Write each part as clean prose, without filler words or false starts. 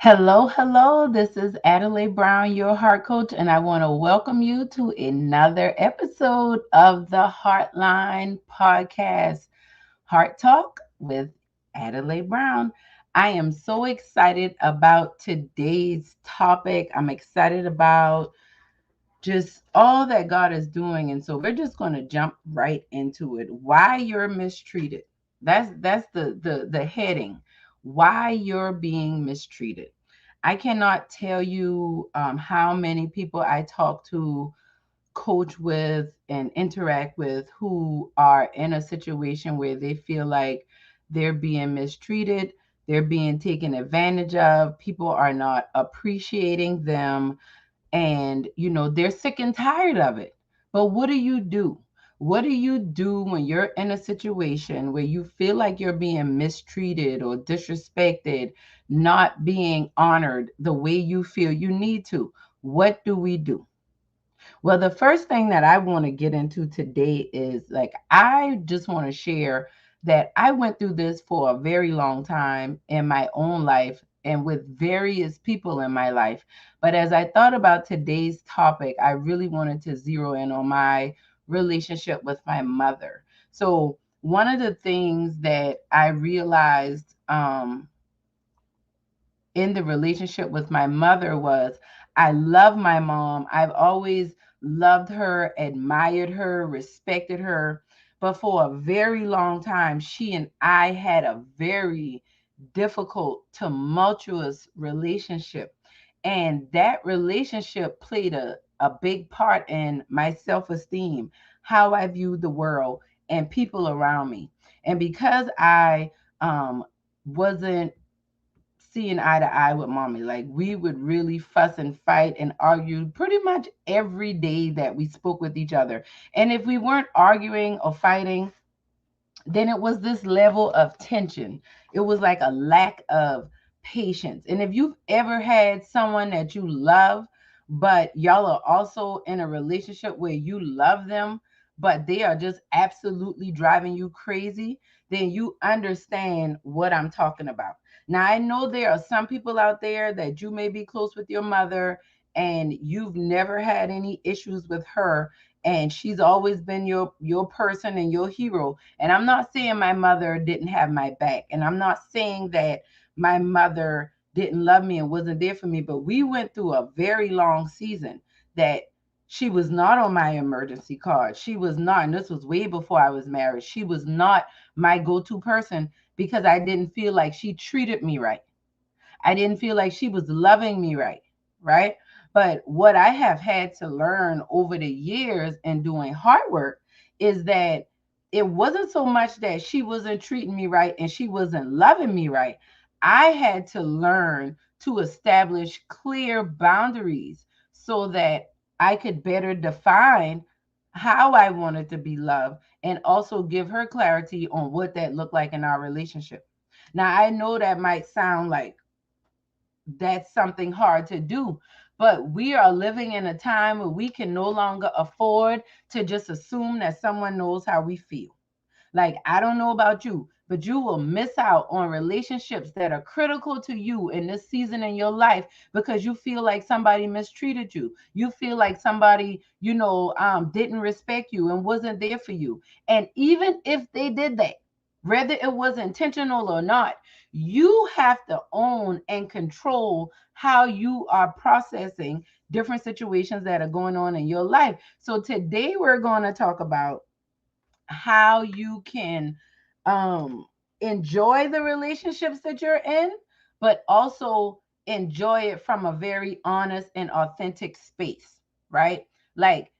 Hello, hello. This is Adelai Brown, your heart coach, and I want to welcome you to another episode of the Heartline Podcast, Heart Talk with Adelai Brown. I am so excited about today's topic. I'm excited about just all that God is doing, and so we're just going to jump right into it. Why you're mistreated. That's the heading. Why you're being mistreated. I cannot tell you how many people I talk to, coach with, and interact with who are in a situation where they feel like they're being mistreated, they're being taken advantage of, people are not appreciating them, and they're sick and tired of it. But what do you do? What do you do when you're in a situation where you feel like you're being mistreated or disrespected, not being honored the way you feel you need to? What do we do? Well, the first thing that I want to get into today is, like, I just want to share that I went through this for a very long time in my own life and with various people in my life. But as I thought about today's topic, I really wanted to zero in on my relationship with my mother. So, one of the things that I realized in the relationship with my mother was I love my mom. I've always loved her, admired her, respected her. But for a very long time, she and I had a very difficult, tumultuous relationship. And that relationship played a big part in my self esteem, how I viewed the world and people around me. And because I wasn't seeing eye to eye with mommy. Like, we would really fuss and fight and argue pretty much every day that we spoke with each other. And if we weren't arguing or fighting, then it was this level of tension. It was like a lack of patience. And if you've ever had someone that you love, but y'all are also in a relationship where you love them, but they are just absolutely driving you crazy, then you understand what I'm talking about. Now, I know there are some people out there that you may be close with your mother and you've never had any issues with her, and she's always been your person and your hero. And I'm not saying my mother didn't have my back, and I'm not saying that my mother didn't love me and wasn't there for me, but we went through a very long season that she was not on my emergency card. She was not, and this was way before I was married. She was not my go-to person because I didn't feel like she treated me right. I didn't feel like she was loving me right, right? But what I have had to learn over the years and doing hard work is that it wasn't so much that she wasn't treating me right and she wasn't loving me right. I had to learn to establish clear boundaries so that I could better define how I wanted to be loved and also give her clarity on what that looked like in our relationship. Now, I know that might sound like that's something hard to do. But we are living in a time where we can no longer afford to just assume that someone knows how we feel. Like, I don't know about you, but you will miss out on relationships that are critical to you in this season in your life because you feel like somebody mistreated you. You feel like somebody, didn't respect you and wasn't there for you. And even if they did that, whether it was intentional or not, you have to own and control how you are processing different situations that are going on in your life. So today we're going to talk about how you can um enjoy the relationships that you're in, but also enjoy it from a very honest and authentic space, right? Like,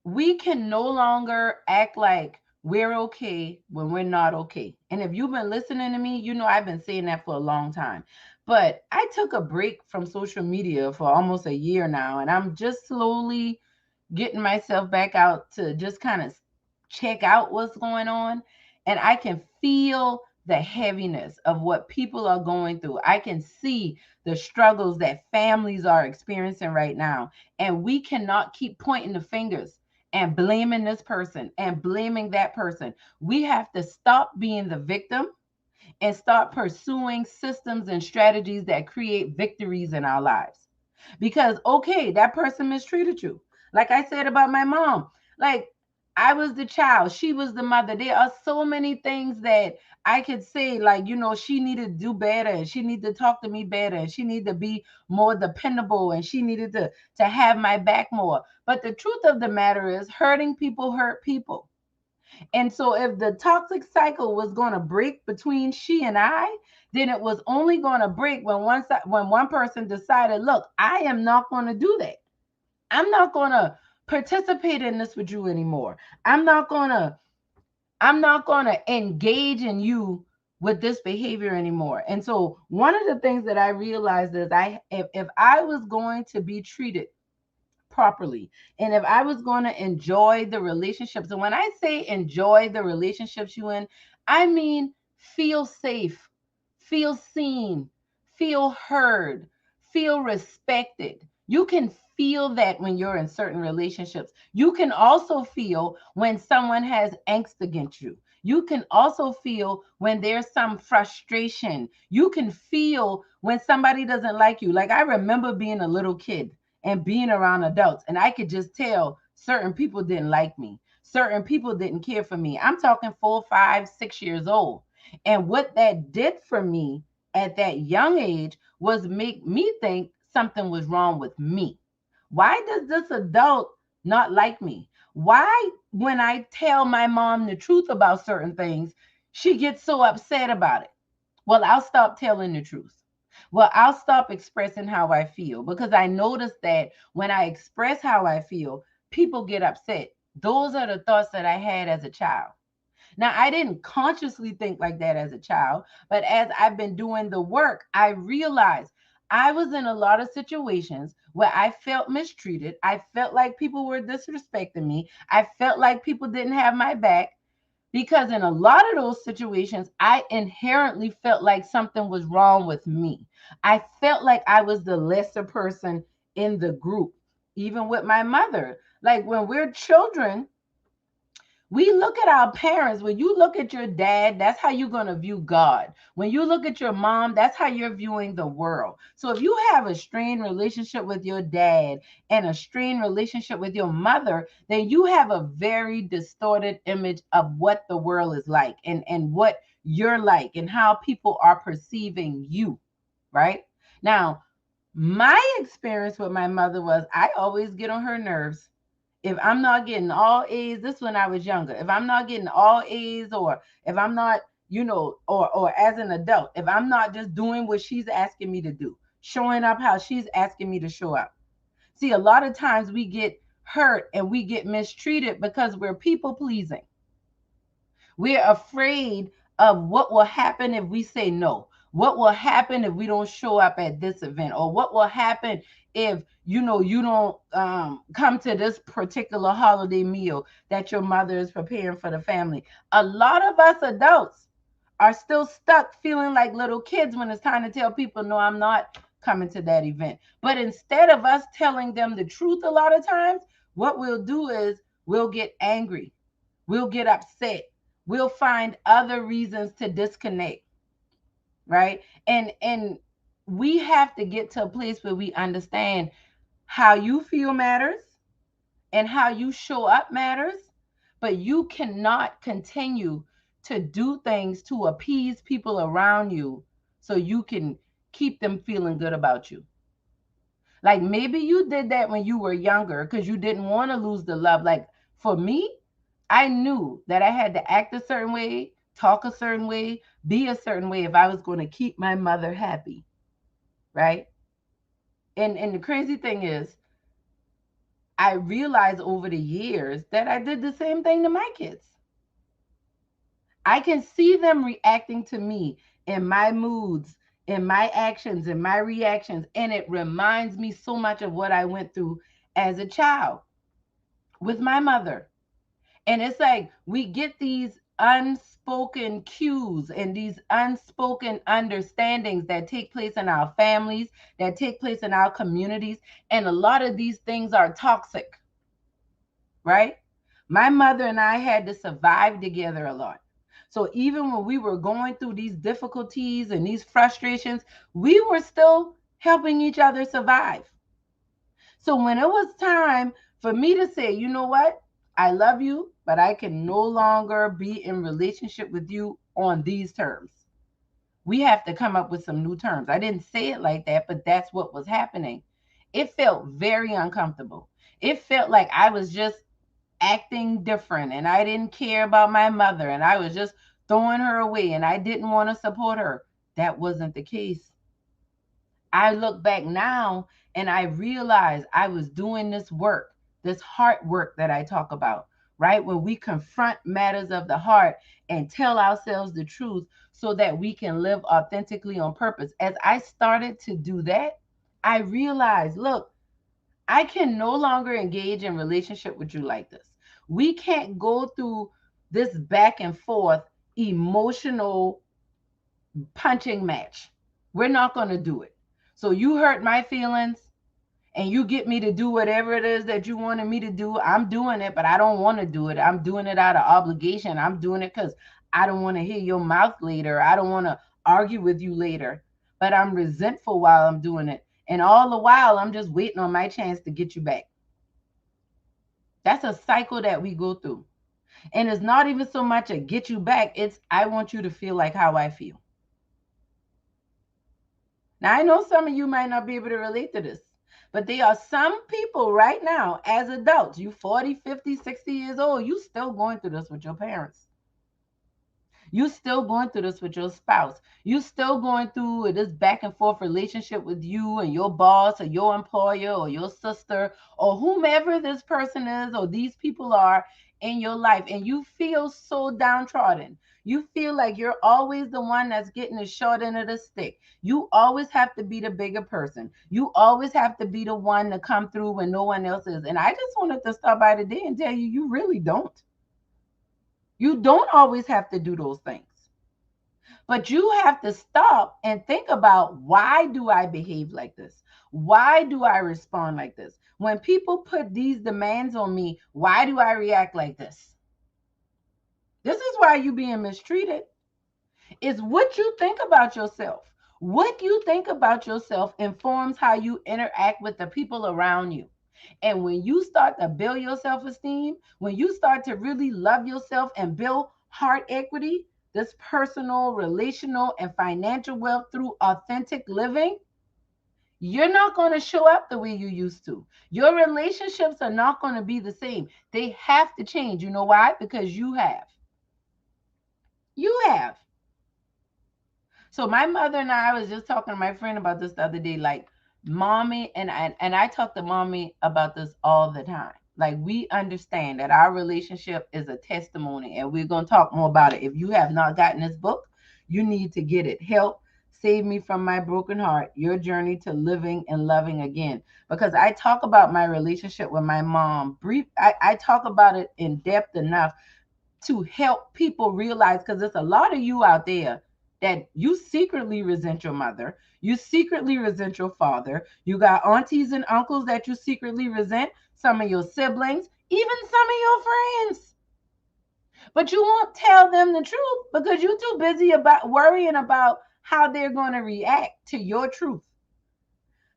we can no longer act like we're okay when we're not okay. And if you've been listening to me, you know I've been saying that for a long time. But I took a break from social media for almost a year now, and I'm just slowly getting myself back out to just kind of check out what's going on. And I can feel the heaviness of what people are going through. I can see the struggles that families are experiencing right now. And we cannot keep pointing the fingers and blaming this person and blaming that person. We have to stop being the victim and start pursuing systems and strategies that create victories in our lives. Because, okay, that person mistreated you. Like I said about my mom, like I was the child, she was the mother. There are so many things that I could say, like, she needed to do better, and she needed to talk to me better, and she needed to be more dependable, and she needed to have my back more. But the truth of the matter is, hurting people hurt people. And so if the toxic cycle was going to break between she and I, then it was only going to break when one person decided, look, I am not going to do that. I'm not going to participate in this with you anymore. I'm not going to I'm not going to engage in you with this behavior anymore. And so one of the things that I realized is if I was going to be treated properly, and if I was going to enjoy the relationships, and when I say enjoy the relationships you in, I mean feel safe, feel seen, feel heard, feel respected. You can feel that when you're in certain relationships. You can also feel when someone has angst against you. You can also feel when there's some frustration. You can feel when somebody doesn't like you. Like I remember being a little kid and being around adults, and I could just tell certain people didn't like me. Certain people didn't care for me. I'm talking 4, 5, 6 years old. And what that did for me at that young age was make me think something was wrong with me. Why does this adult not like me? Why, when I tell my mom the truth about certain things, she gets so upset about it? Well, I'll stop telling the truth. Well, I'll stop expressing how I feel, because I noticed that when I express how I feel, people get upset. Those are the thoughts that I had as a child. Now, I didn't consciously think like that as a child, but as I've been doing the work, I realized I was in a lot of situations where I felt mistreated. I felt like people were disrespecting me. I felt like people didn't have my back, because in a lot of those situations, I inherently felt like something was wrong with me. I felt like I was the lesser person in the group, even with my mother. Like when we're children, we look at our parents. When you look at your dad, that's how you're going to view God. When you look at your mom, that's how you're viewing the world. So if you have a strained relationship with your dad and a strained relationship with your mother, then you have a very distorted image of what the world is like, and what you're like, and how people are perceiving you, right? Now, my experience with my mother was I always get on her nerves. If I'm not getting all A's, this when I was younger. If I'm not getting all A's, or if I'm not, or as an adult, if I'm not just doing what she's asking me to do, showing up how she's asking me to show up. See, a lot of times we get hurt and we get mistreated because we're people pleasing. We're afraid of what will happen if we say no. What will happen if we don't show up at this event? Or what will happen if you don't come to this particular holiday meal that your mother is preparing for the family? A lot of us adults are still stuck feeling like little kids when it's time to tell people, no, I'm not coming to that event. But instead of us telling them the truth, a lot of times, what we'll do is we'll get angry, we'll get upset, we'll find other reasons to disconnect, right? And we have to get to a place where we understand how you feel matters and how you show up matters, but you cannot continue to do things to appease people around you so you can keep them feeling good about you. Like maybe you did that when you were younger because you didn't want to lose the love. Like for me, I knew that I had to act a certain way, talk a certain way, be a certain way if I was going to keep my mother happy, right? And the crazy thing is, I realized over the years that I did the same thing to my kids. I can see them reacting to me in my moods, in my actions, in my reactions, and it reminds me so much of what I went through as a child with my mother. And it's like we get these unspoken cues and these unspoken understandings that take place in our families, that take place in our communities. And a lot of these things are toxic, right? My mother and I had to survive together a lot. So even when we were going through these difficulties and these frustrations, we were still helping each other survive. So when it was time for me to say, you know what, I love you, but I can no longer be in relationship with you on these terms. We have to come up with some new terms. I didn't say it like that, but that's what was happening. It felt very uncomfortable. It felt like I was just acting different and I didn't care about my mother and I was just throwing her away and I didn't want to support her. That wasn't the case. I look back now and I realize I was doing this work, this heart work that I talk about, right? When we confront matters of the heart and tell ourselves the truth so that we can live authentically on purpose. As I started to do that, I realized, look, I can no longer engage in relationship with you like this. We can't go through this back and forth emotional punching match. We're not going to do it. So you hurt my feelings and you get me to do whatever it is that you wanted me to do. I'm doing it, but I don't want to do it. I'm doing it out of obligation. I'm doing it because I don't want to hear your mouth later. I don't want to argue with you later, but I'm resentful while I'm doing it. And all the while, I'm just waiting on my chance to get you back. That's a cycle that we go through. And it's not even so much a get you back, it's I want you to feel like how I feel. Now, I know some of you might not be able to relate to this, but there are some people right now as adults, you 40, 50, 60 years old, you still going through this with your parents. You still going through this with your spouse. You still going through this back and forth relationship with you and your boss or your employer or your sister or whomever this person is or these people are in your life. And you feel so downtrodden. You feel like you're always the one that's getting the short end of the stick. You always have to be the bigger person. You always have to be the one to come through when no one else is. And I just wanted to stop by today and tell you, you really don't. You don't always have to do those things. But you have to stop and think about, why do I behave like this? Why do I respond like this? When people put these demands on me, why do I react like this? This is why you're being mistreated. It's what you think about yourself. What you think about yourself informs how you interact with the people around you. And when you start to build your self esteem, when you start to really love yourself and build heart equity, this personal, relational, and financial wealth through authentic living, you're not going to show up the way you used to. Your relationships are not going to be the same. They have to change. You know why? Because you have. You have. So my mother and I was just talking to my friend about this the other day. Like, mommy and I talk to mommy about this all the time. Like, we understand that our relationship is a testimony, and we're gonna talk more about it. If you have not gotten this book, you need to get it. Help Save Me from My Broken Heart: Your Journey to Living and Loving Again. Because I talk about my relationship with my mom. I talk about it in depth enough to help people realize, because there's a lot of you out there that you secretly resent your mother, you secretly resent your father, you got aunties and uncles that you secretly resent, some of your siblings, even some of your friends. But you won't tell them the truth because you're too busy about worrying about how they're going to react to your truth.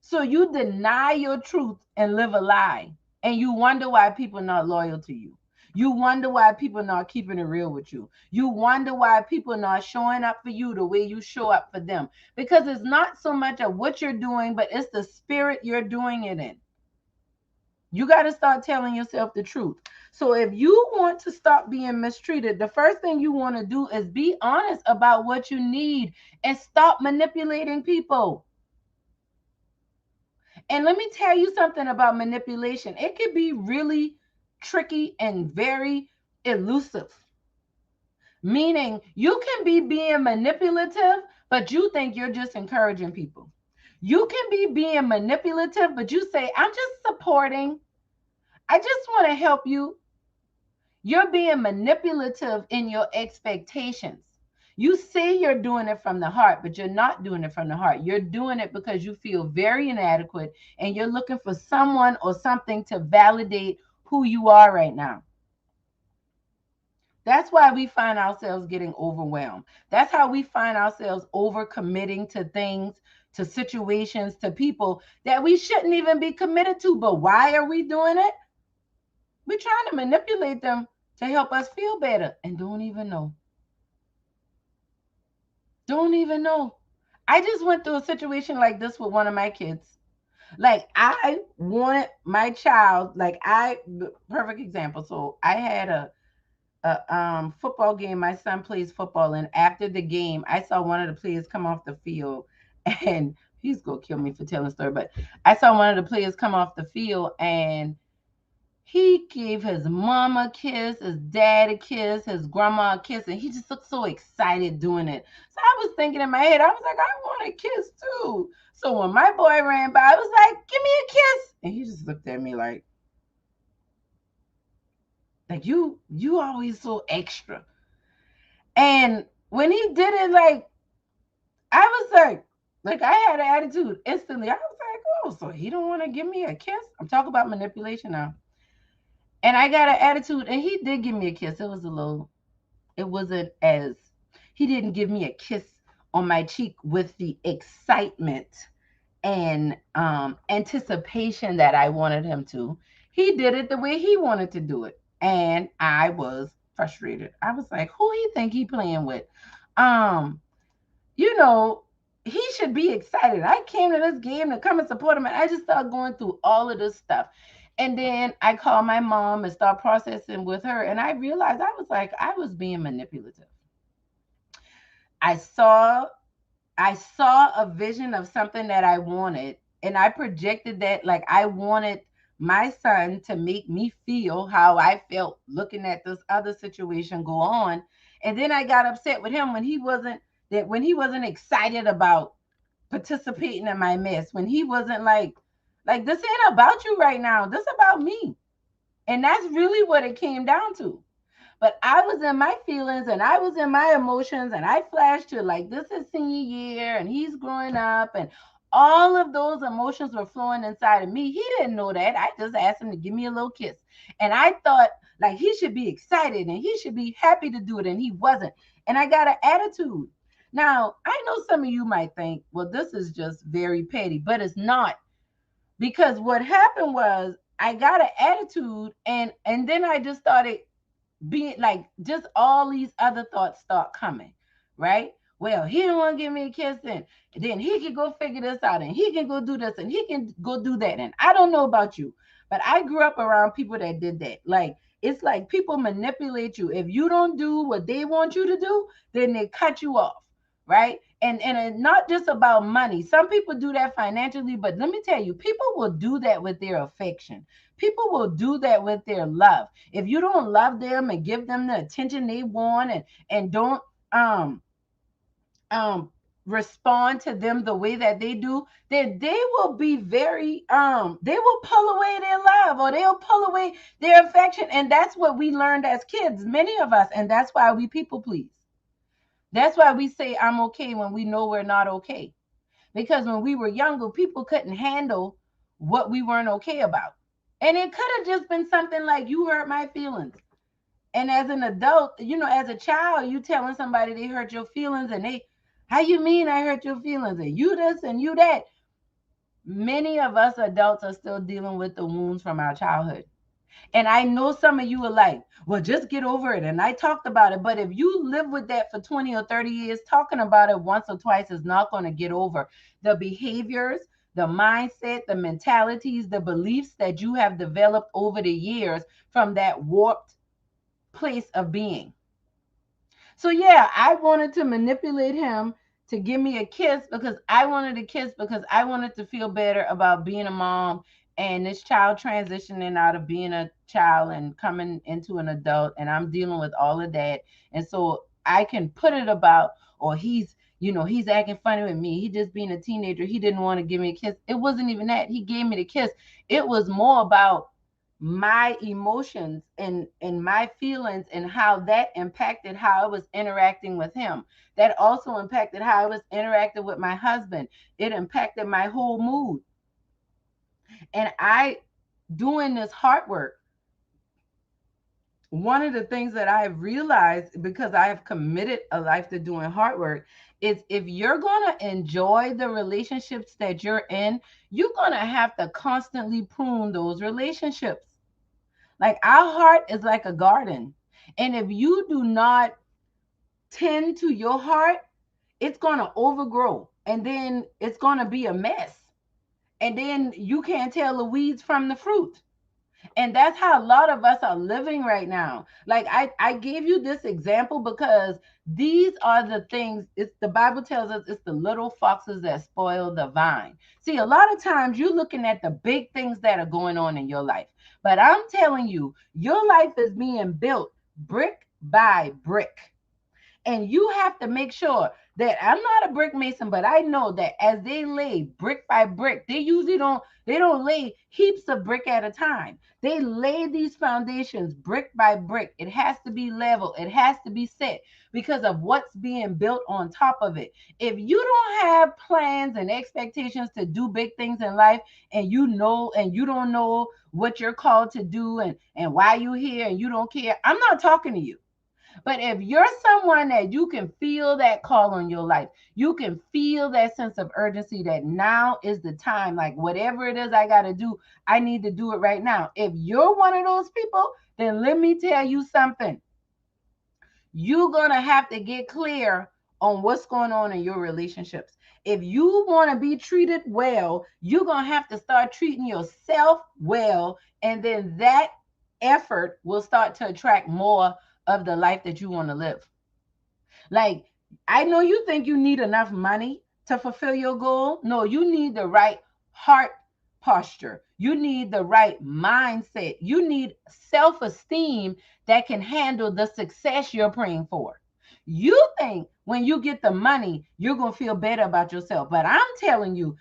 So you deny your truth and live a lie. And you wonder why people are not loyal to you. You wonder why people are not keeping it real with you. You wonder why people are not showing up for you the way you show up for them. Because it's not so much of what you're doing, but it's the spirit you're doing it in. You got to start telling yourself the truth. So if you want to stop being mistreated, the first thing you want to do is be honest about what you need and stop manipulating people. And let me tell you something about manipulation. It can be really tricky and very elusive. Meaning, you can be being manipulative, but you think you're just encouraging people. You can be being manipulative, but you say, I'm just supporting. I just want to help you. You're being manipulative in your expectations. You say you're doing it from the heart, but you're not doing it from the heart. You're doing it because you feel very inadequate and you're looking for someone or something to validate who you are right now. That's why we find ourselves getting overwhelmed. That's how we find ourselves overcommitting to things, to situations, to people that we shouldn't even be committed to. But why are we doing it? We're trying to manipulate them to help us feel better and don't even know. Don't even know. I just went through a situation like this with one of my kids. Like I wanted my child, perfect example. So I had a football game. My son plays football, and after the game, I saw one of the players come off the field, and he's gonna kill me for telling the story, but I saw one of the players come off the field, and he gave his mama a kiss, his dad a kiss, his grandma a kiss, and he just looked so excited doing it. So I was thinking in my head, I was like, I want a kiss too. So when my boy ran by, I was like, give me a kiss. And he just looked at me like you always so extra. And when he did it, I was like I had an attitude instantly. I was like, oh, so he don't want to give me a kiss? I'm talking about manipulation now. And I got an attitude, and he did give me a kiss. It wasn't as, he didn't give me a kiss on my cheek with the excitement and anticipation that I wanted him to. He did it the way he wanted to do it. And I was frustrated. I was like, who he think he playing with? Um, you know, he should be excited. I came to this game to come and support him, and I just started going through all of this stuff. And then I called my mom and start processing with her, and I realized I was being manipulative. I saw I saw a vision of something that I wanted, and I projected that like I wanted my son to make me feel how I felt looking at this other situation go on. And then I got upset with him when he wasn't excited about participating in my mess, when he wasn't like this ain't about you right now. This about me. And that's really what it came down to. But I was in my feelings and I was in my emotions, and I flashed to like this is senior year and he's growing up, and all of those emotions were flowing inside of me. He didn't know that. I just asked him to give me a little kiss. And I thought like he should be excited and he should be happy to do it, and he wasn't. And I got an attitude. Now, I know some of you might think, well, this is just very petty, but it's not. Because what happened was I got an attitude, and then I just started being like, just all these other thoughts start coming, right? Well, he don't want to give me a kiss, and then he can go figure this out, and he can go do this, and he can go do that. And I don't know about you, but I grew up around people that did that. Like, it's like people manipulate you. If you don't do what they want you to do, then they cut you off, right? And it's not just about money. Some people do that financially, but let me tell you, people will do that with their affection. People will do that with their love. If you don't love them and give them the attention they want, and don't um um respond to them the way that they do, then they will be very they will pull away their love, or they'll pull away their affection. And that's what we learned as kids, many of us, and that's why we people please. That's why we say I'm okay when we know we're not okay. Because when we were younger, people couldn't handle what we weren't okay about. And it could have just been something like, you hurt my feelings. And as an adult, as a child, you telling somebody they hurt your feelings, and how you mean I hurt your feelings? And you this and you that. Many of us adults are still dealing with the wounds from our childhood. And I know some of you are like, well, just get over it. And I talked about it. But if you live with that for 20 or 30 years, talking about it once or twice is not going to get over the behaviors, the mindset, the mentalities, the beliefs that you have developed over the years from that warped place of being. So yeah, I wanted to manipulate him to give me a kiss because I wanted a kiss because I wanted to feel better about being a mom and this child transitioning out of being a child and coming into an adult, and I'm dealing with all of that. And so I can put it about, or he's acting funny with me. He just being a teenager. He didn't want to give me a kiss. It wasn't even that. He gave me the kiss. It was more about my emotions and my feelings, and how that impacted how I was interacting with him. That also impacted how I was interacting with my husband. It impacted my whole mood. And I, doing this heart work, one of the things that I've realized, because I have committed a life to doing hard work, is if you're going to enjoy the relationships that you're in, you're going to have to constantly prune those relationships. Like our heart is like a garden. And if you do not tend to your heart, it's going to overgrow and then it's going to be a mess. And then you can't tell the weeds from the fruit. And that's how a lot of us are living right now. Like I gave you this example because these are the things. It's the Bible tells us it's the little foxes that spoil the vine. See, a lot of times you're looking at the big things that are going on in your life, but I'm telling you, your life is being built brick by brick. And you have to make sure that I'm not a brick mason, but I know that as they lay brick by brick, they don't lay heaps of brick at a time. They lay these foundations brick by brick. It has to be level, it has to be set because of what's being built on top of it. If you don't have plans and expectations to do big things in life, and you don't know what you're called to do and why you're here and you don't care, I'm not talking to you. But if you're someone that you can feel that call on your life, you can feel that sense of urgency that now is the time, like whatever it is I got to do, I need to do it right now. If you're one of those people, then let me tell you something. You're going to have to get clear on what's going on in your relationships. If you want to be treated well, you're going to have to start treating yourself well. And then that effort will start to attract more of the life that you want to live. Like, I know you think you need enough money to fulfill your goal. No, you need the right heart posture. You need the right mindset. You need self esteem that can handle the success you're praying for. You think when you get the money, you're going to feel better about yourself. But I'm telling you,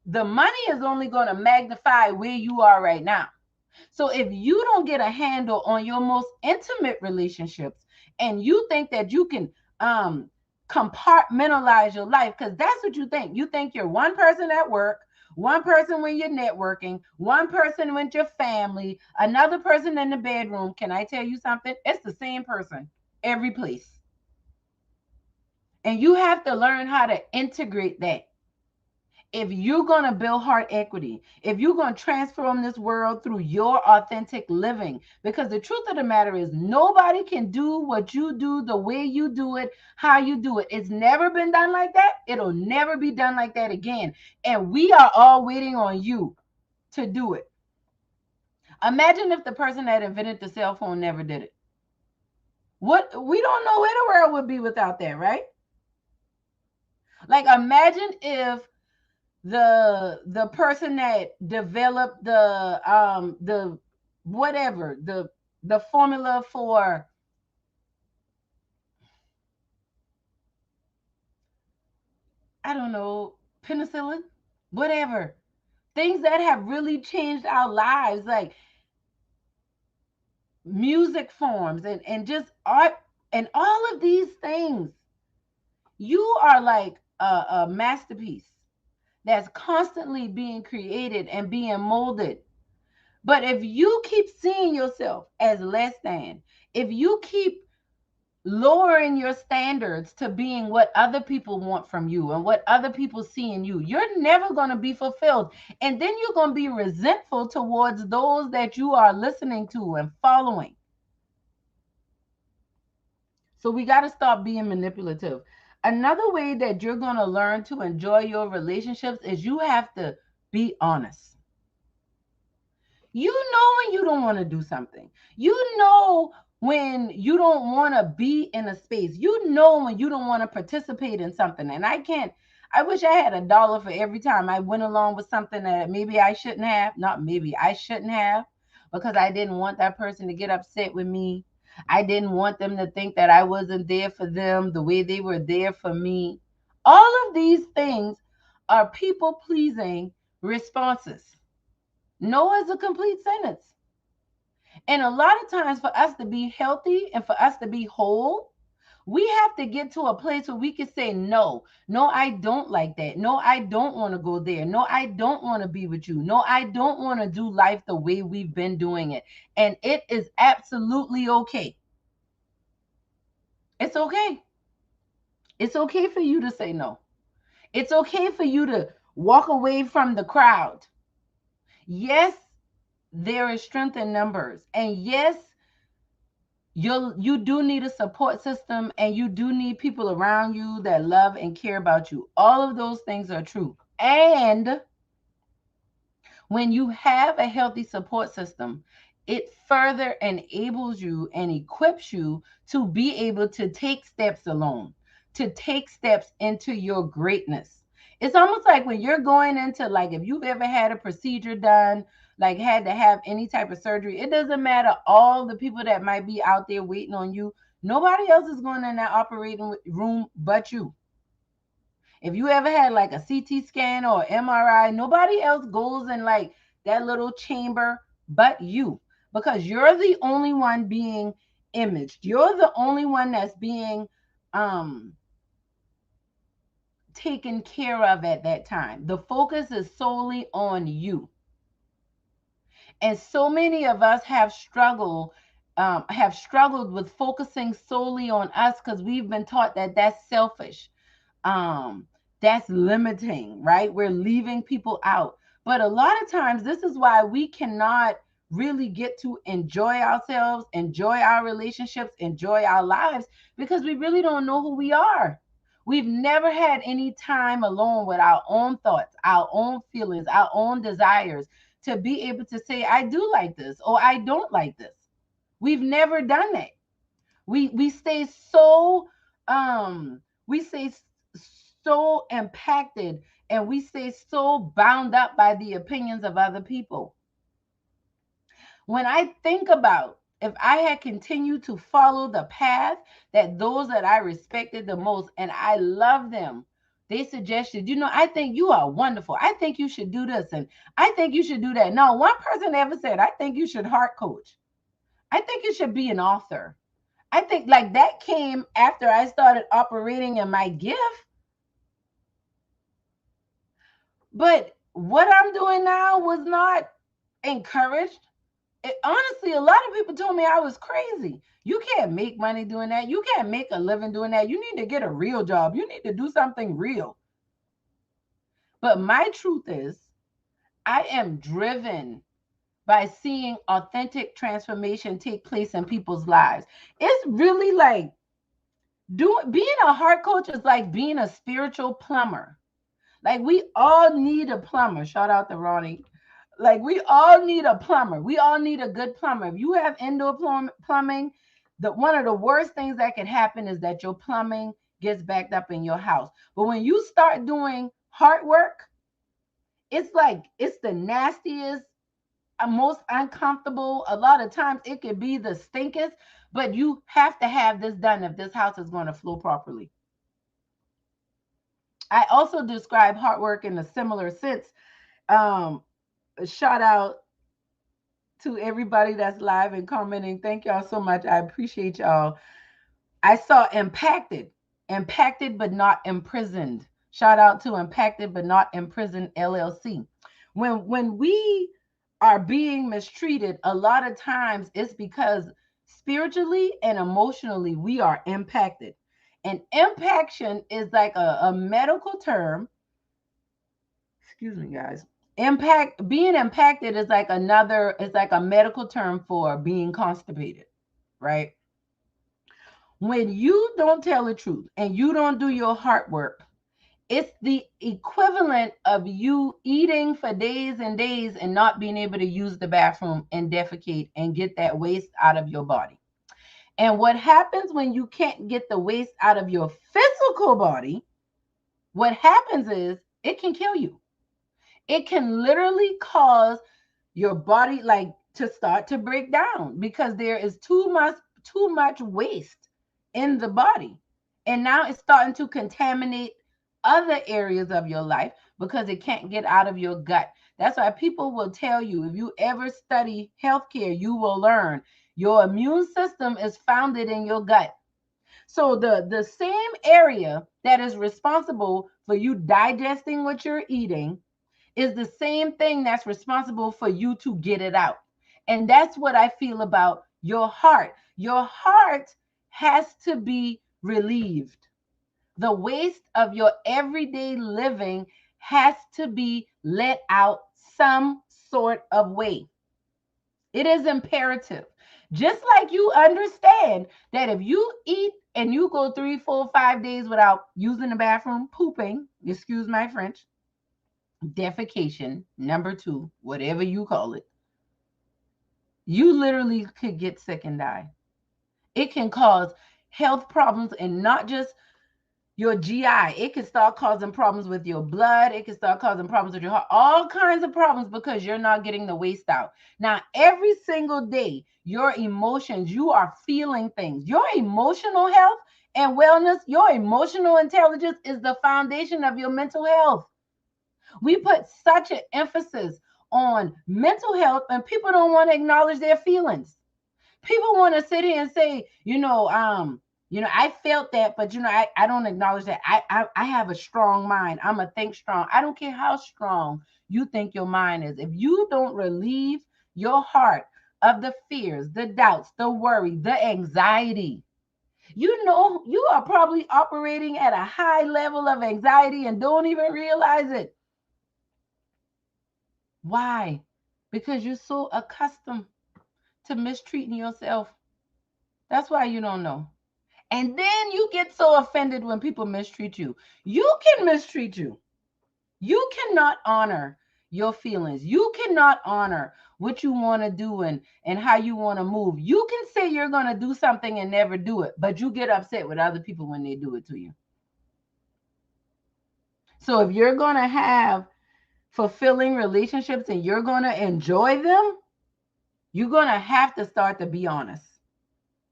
the money is only going to magnify where you are right now. So if you don't get a handle on your most intimate relationships and you think that you can um compartmentalize your life, because that's what you think. You think you're one person at work, one person when you're networking, one person with your family, another person in the bedroom. Can I tell you something? It's the same person every place. And you have to learn how to integrate that. If you're going to build heart equity, if you're going to transform this world through your authentic living, because the truth of the matter is nobody can do what you do the way you do it, how you do it. It's never been done like that. It'll never be done like that again. And we are all waiting on you to do it. Imagine if the person that invented the cell phone never did it. What, we don't know where the world would be without that, right? Like imagine if the person that developed the whatever the formula for, I don't know, penicillin, whatever, things that have really changed our lives, like music forms and just art and all of these things. You are like a masterpiece that's constantly being created and being molded. But if you keep seeing yourself as less than, if you keep lowering your standards to being what other people want from you and what other people see in you, you're never going to be fulfilled. And then you're going to be resentful towards those that you are listening to and following. So we got to stop being manipulative. Another way that you're going to learn to enjoy your relationships is you have to be honest. You know when you don't want to do something. You know when you don't want to be in a space. You know when you don't want to participate in something. And I wish I had $1 for every time I went along with something that maybe I shouldn't have. Not maybe, I shouldn't have, because I didn't want that person to get upset with me. I didn't want them to think that I wasn't there for them the way they were there for me. All of these things are people pleasing responses. No is a complete sentence. And a lot of times for us to be healthy and for us to be whole, We have to get to a place where we can say, no, no, I don't like that. No, I don't want to go there. No, I don't want to be with you. No, I don't want to do life the way we've been doing it. And it is absolutely okay. It's okay. It's okay for you to say no. It's okay for you to walk away from the crowd. Yes, there is strength in numbers. And yes, you do need a support system, and you do need people around you that love and care about you. All of those things are true. And when you have a healthy support system, it further enables you and equips you to be able to take steps alone, to take steps into your greatness. It's almost like when you're going into, like, if you've ever had a procedure done, like had to have any type of surgery, it doesn't matter all the people that might be out there waiting on you. Nobody else is going in that operating room but you. If you ever had like a CT scan or MRI, nobody else goes in like that little chamber but you, because you're the only one being imaged. You're the only one that's being um taken care of at that time. The focus is solely on you. And so many of us have struggled with focusing solely on us, because we've been taught that that's selfish, um that's limiting, right? We're leaving people out. But a lot of times this is why we cannot really get to enjoy ourselves, enjoy our relationships, enjoy our lives, because we really don't know who we are. We've never had any time alone with our own thoughts, our own feelings, our own desires, to be able to say, I do like this or I don't like this. We've never done that. We stay so um we stay so impacted, and we stay so bound up by the opinions of other people. When I think about, if I had continued to follow the path that those that I respected the most and I love them, they suggested, I think you are wonderful. I think you should do this, and I think you should do that. No, one person ever said, I think you should heart coach. I think you should be an author. I think like that came after I started operating in my gift. But what I'm doing now was not encouraged. Honestly, a lot of people told me I was crazy. You can't make money doing that. You can't make a living doing that. You need to get a real job. You need to do something real. But my truth is, I am driven by seeing authentic transformation take place in people's lives. It's really like being a heart coach is like being a spiritual plumber. Like, we all need a plumber. Shout out to Ronnie. Like, we all need a plumber. We all need a good plumber. If you have indoor plumbing, one of the worst things that can happen is that your plumbing gets backed up in your house. But when you start doing heart work, it's like it's the nastiest, most uncomfortable. A lot of times it could be the stinkest, but you have to have this done if this house is going to flow properly. I also describe hard work in a similar sense. Shout out to everybody that's live and commenting. Thank y'all so much. I appreciate y'all. I saw impacted but not imprisoned. Shout out to Impacted but not imprisoned LLC. When we are being mistreated, a lot of times it's because spiritually and emotionally we are impacted. And impaction is like a medical term. Excuse me, guys. Being impacted is like it's like a medical term for being constipated, right? When you don't tell the truth and you don't do your heart work, it's the equivalent of you eating for days and days and not being able to use the bathroom and defecate and get that waste out of your body. And what happens when you can't get the waste out of your physical body, what happens is it can kill you. It can literally cause your body like to start to break down, because there is too much waste in the body. And now it's starting to contaminate other areas of your life because it can't get out of your gut. That's why people will tell you, if you ever study healthcare, you will learn your immune system is founded in your gut. So the same area that is responsible for you digesting what you're eating is the same thing that's responsible for you to get it out. And that's what I feel about your heart. Your heart has to be relieved. The waste of your everyday living has to be let out some sort of way. It is imperative. Just like you understand that if you eat and you go 3, 4, 5 days without using the bathroom, pooping, excuse my French, defecation, number two, whatever you call it, you literally could get sick and die. It can cause health problems, and not just your GI. It can start causing problems with your blood. It can start causing problems with your heart, all kinds of problems because you're not getting the waste out. Now, every single day, your emotions, you are feeling things. Your emotional health and wellness, your emotional intelligence is the foundation of your mental health. We put such an emphasis on mental health, and people don't want to acknowledge their feelings. People want to sit here and say, I felt that, but I don't acknowledge that. I have a strong mind. I'm a think strong. I don't care how strong you think your mind is. If you don't relieve your heart of the fears, the doubts, the worry, the anxiety, you are probably operating at a high level of anxiety and don't even realize it. Why? Because you're so accustomed to mistreating yourself. That's why you don't know. And then you get so offended when people mistreat you. You can mistreat you. You cannot honor your feelings. You cannot honor what you want to do and how you want to move. You can say you're going to do something and never do it, but you get upset with other people when they do it to you. So if you're going to have fulfilling relationships and you're going to enjoy them, you're going to have to start to be honest.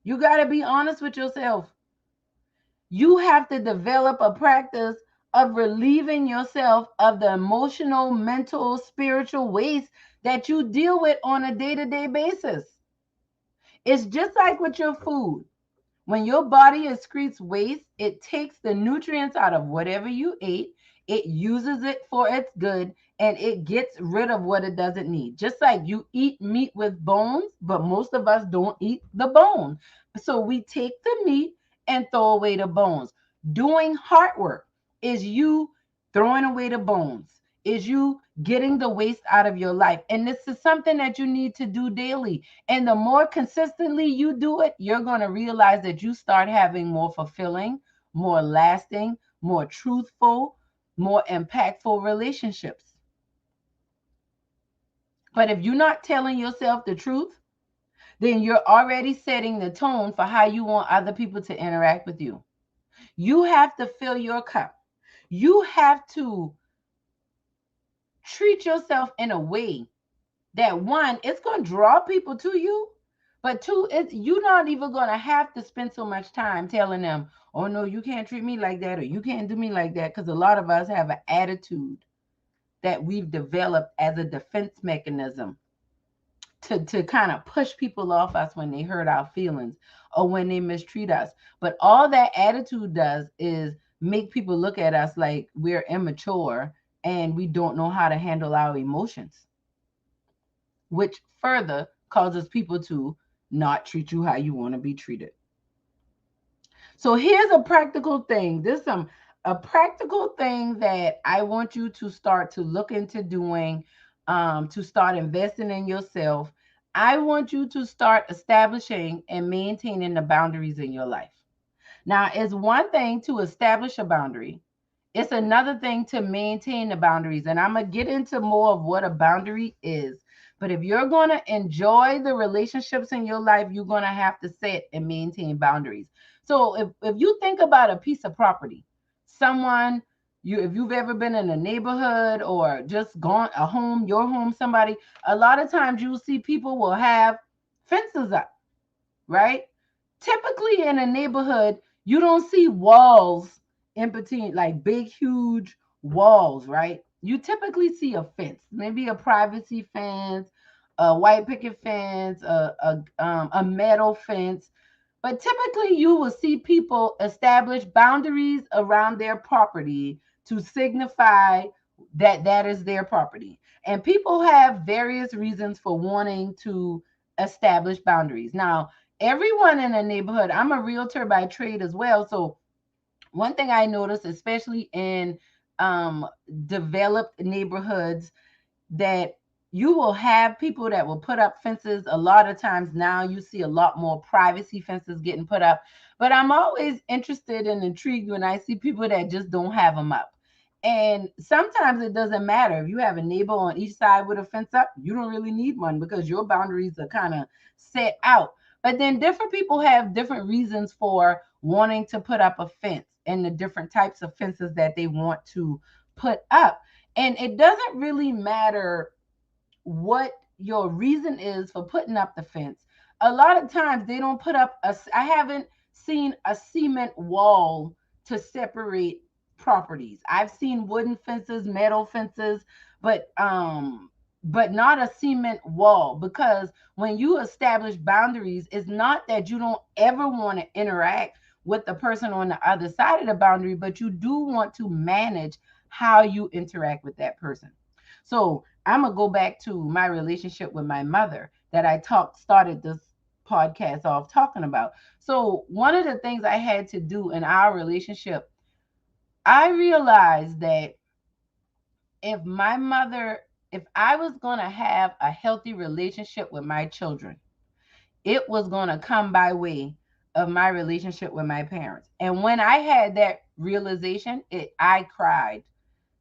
You got to be honest with yourself. You have to develop a practice of relieving yourself of the emotional, mental, spiritual waste that you deal with on a day-to-day basis. It's just like with your food. When your body excretes waste, it takes the nutrients out of whatever you ate, it uses it for its good, and it gets rid of what it doesn't need. Just like you eat meat with bones, but most of us don't eat the bone. So we take the meat and throw away the bones. Doing heart work is you throwing away the bones, is you getting the waste out of your life. And this is something that you need to do daily. And the more consistently you do it, you're going to realize that you start having more fulfilling, more lasting, more truthful, more impactful relationships. But if you're not telling yourself the truth, then you're already setting the tone for how you want other people to interact with you. You have to fill your cup. You have to treat yourself in a way that, one, it's going to draw people to you, but two, it's you're not even going to have to spend so much time telling them, oh no, you can't treat me like that, or you can't do me like that, because a lot of us have an attitude that we've developed as a defense mechanism to kind of push people off us when they hurt our feelings or when they mistreat us. But all that attitude does is make people look at us like we're immature and we don't know how to handle our emotions, which further causes people to not treat you how you want to be treated. So here's a practical thing. A practical thing that I want you to start to look into doing, to start investing in yourself. I want you to start establishing and maintaining the boundaries in your life. Now, it's one thing to establish a boundary. It's another thing to maintain the boundaries. And I'm going to get into more of what a boundary is. But if you're going to enjoy the relationships in your life, you're going to have to set and maintain boundaries. So if you think about a piece of property, someone, if you've ever been in a neighborhood or just gone a home, your home, somebody, a lot of times you'll see people will have fences up, right? Typically in a neighborhood, you don't see walls in between, like big, huge walls, right? You typically see a fence, maybe a privacy fence, a white picket fence, a metal fence. But typically, you will see people establish boundaries around their property to signify that that is their property. And people have various reasons for wanting to establish boundaries. Now, everyone in a neighborhood, I'm a realtor by trade as well. So, one thing I noticed, especially in um, developed neighborhoods, that you will have people that will put up fences. A lot of times now you see a lot more privacy fences getting put up. But I'm always interested and intrigued when I see people that just don't have them up. And sometimes it doesn't matter if you have a neighbor on each side with a fence up, you don't really need one because your boundaries are kind of set out. But then different people have different reasons for wanting to put up a fence and the different types of fences that they want to put up. And it doesn't really matter what your reason is for putting up the fence. A lot of times they don't put up a, I haven't seen a cement wall to separate properties. I've seen wooden fences, metal fences, but not a cement wall, because when you establish boundaries, it's not that you don't ever want to interact with the person on the other side of the boundary, but you do want to manage how you interact with that person. So I'm gonna go back to my relationship with my mother that I talked started this podcast off talking about. So one of the things I had to do in our relationship, I realized that if my mother, if I was gonna have a healthy relationship with my children, it was gonna come by way of my relationship with my parents. And when I had that realization, I cried.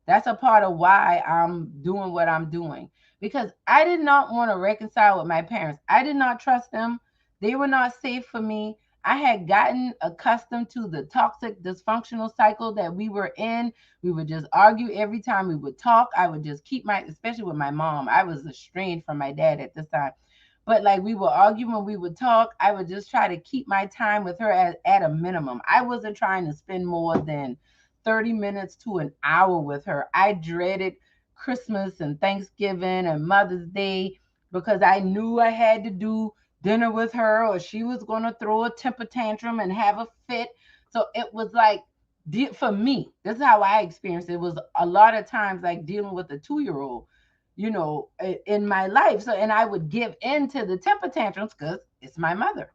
That's a part of why I'm doing what I'm doing, because I did not want to reconcile with my parents. I did not trust them. They were not safe for me. I had gotten accustomed to the toxic, dysfunctional cycle that we were in. We would just argue every time we would talk. I would just keep my, especially with my mom, I was estranged from my dad at this time. But like we would argue when we would talk, I would just try to keep my time with her at a minimum. I wasn't trying to spend more than 30 minutes to an hour with her. I dreaded Christmas and Thanksgiving and Mother's Day because I knew I had to do dinner with her or she was going to throw a temper tantrum and have a fit. So it was like, for me, this is how I experienced it. It was a lot of times like dealing with a 2 year old, in my life. So, and I would give in to the temper tantrums because it's my mother.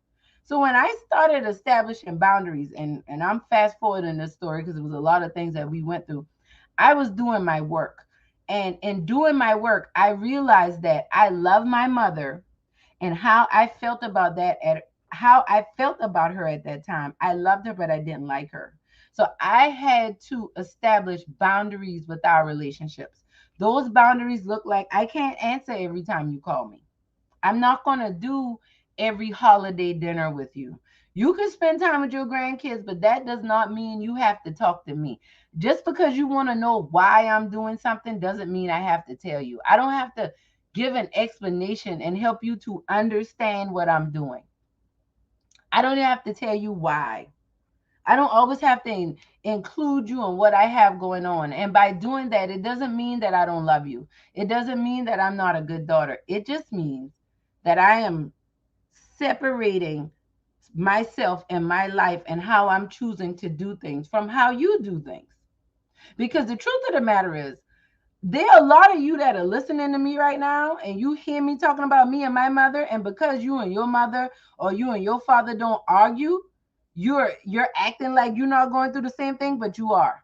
So when I started establishing boundaries, and I'm fast forwarding this story because it was a lot of things that we went through, I was doing my work. And in doing my work, I realized that I love my mother, and how I felt about that at how I felt about her at that time. I loved her, but I didn't like her. So I had to establish boundaries with our relationships. Those boundaries look like I can't answer every time you call me. I'm not going to do every holiday dinner with you. You can spend time with your grandkids, but that does not mean you have to talk to me. Just because you want to know why I'm doing something doesn't mean I have to tell you. I don't have to give an explanation and help you to understand what I'm doing. I don't have to tell you why. I don't always have to include you in what I have going on. And by doing that, it doesn't mean that I don't love you. It doesn't mean that I'm not a good daughter. It just means that I am separating myself and my life and how I'm choosing to do things from how you do things. Because the truth of the matter is, there are a lot of you that are listening to me right now, and you hear me talking about me and my mother, and because you and your mother or you and your father don't argue, you're acting like you're not going through the same thing, but you are.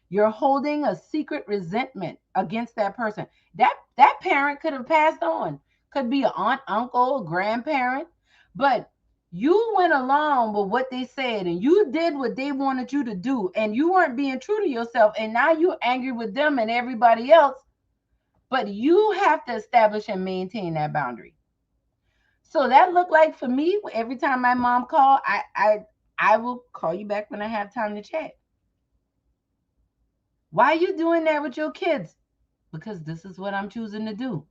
You're holding a secret resentment against that person. That parent could have passed on. Could be an aunt, uncle, grandparent, but you went along with what they said and you did what they wanted you to do, and you weren't being true to yourself, and now you're angry with them and everybody else. But you have to establish and maintain that boundary. So that looked like for me, every time my mom called, I will call you back when I have time to chat. Why are you doing that with your kids? Because this is what I'm choosing to do.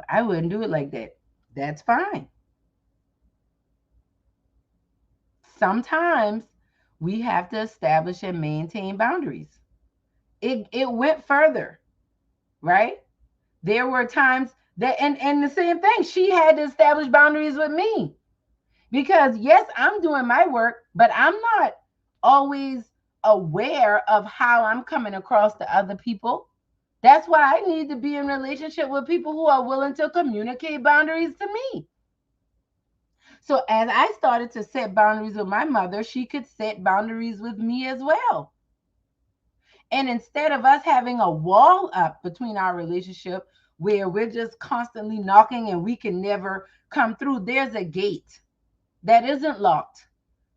I wouldn't do it like that. That's fine. Sometimes we have to establish and maintain boundaries. It went further, right? There were times that, and the same thing, she had to establish boundaries with me Because yes, I'm doing my work, but I'm not always aware of how I'm coming across to other people. That's why I need to be in relationship with people who are willing to communicate boundaries to me. So as I started to set boundaries with my mother, she could set boundaries with me as well. And instead of us having a wall up between our relationship where we're just constantly knocking and we can never come through, there's a gate that isn't locked,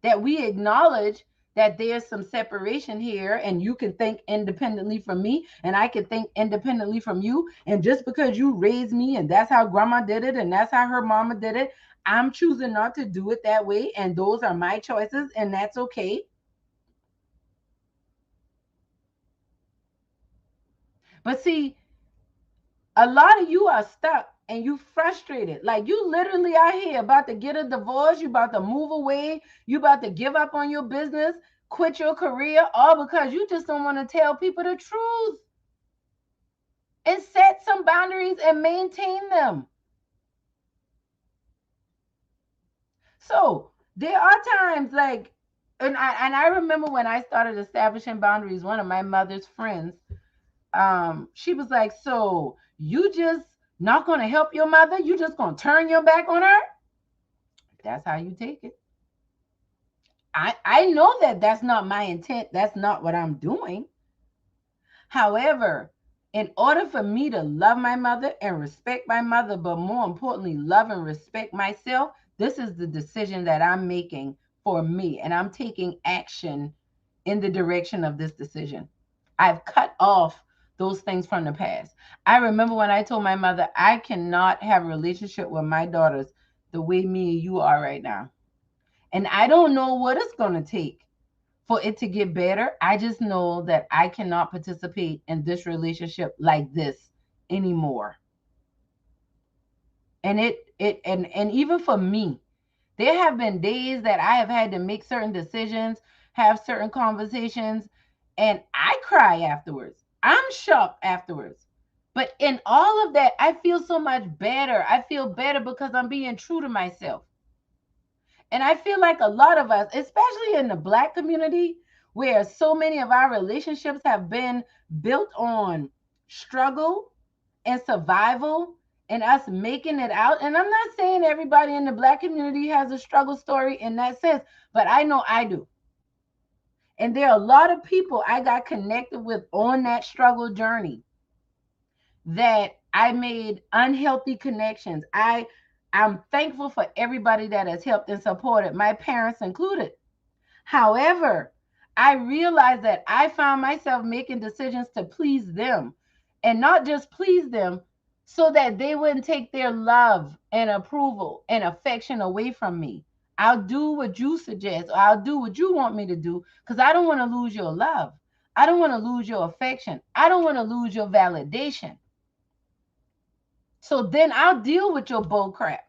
that we acknowledge that there's some separation here, and you can think independently from me and I can think independently from you. And just because you raised me and that's how grandma did it and that's how her mama did it, I'm choosing not to do it that way, and those are my choices, and that's okay. But see, a lot of you are stuck and you frustrated. Like you literally are here about to get a divorce, you about to move away, you about to give up on your business, quit your career, all because you just don't want to tell people the truth and set some boundaries and maintain them. So there are times like, and I remember when I started establishing boundaries, one of my mother's friends, she was like, so you just not going to help your mother, you just going to turn your back on her? That's how you take it. I know that that's not my intent, that's not what I'm doing. However, in order for me to love my mother and respect my mother, but more importantly love and respect myself, this is the decision that I'm making for me, and I'm taking action in the direction of this decision. I've cut off those things from the past. I remember when I told my mother, I cannot have a relationship with my daughters the way me and you are right now. And I don't know what it's going to take for it to get better. I just know that I cannot participate in this relationship like this anymore. And and even for me, there have been days that I have had to make certain decisions, have certain conversations, and I cry afterwards. I'm shocked afterwards. But in all of that, I feel so much better. I feel better because I'm being true to myself. And I feel like a lot of us, especially in the Black community, where so many of our relationships have been built on struggle and survival and us making it out. And I'm not saying everybody in the Black community has a struggle story in that sense, but I know I do. And there are a lot of people I got connected with on that struggle journey that I made unhealthy connections. I'm thankful for everybody that has helped and supported, my parents included. However, I realized that I found myself making decisions to please them, and not just please them so that they wouldn't take their love and approval and affection away from me. I'll do what you suggest, or I'll do what you want me to do, because I don't want to lose your love. I don't want to lose your affection. I don't want to lose your validation. So then I'll deal with your bull crap.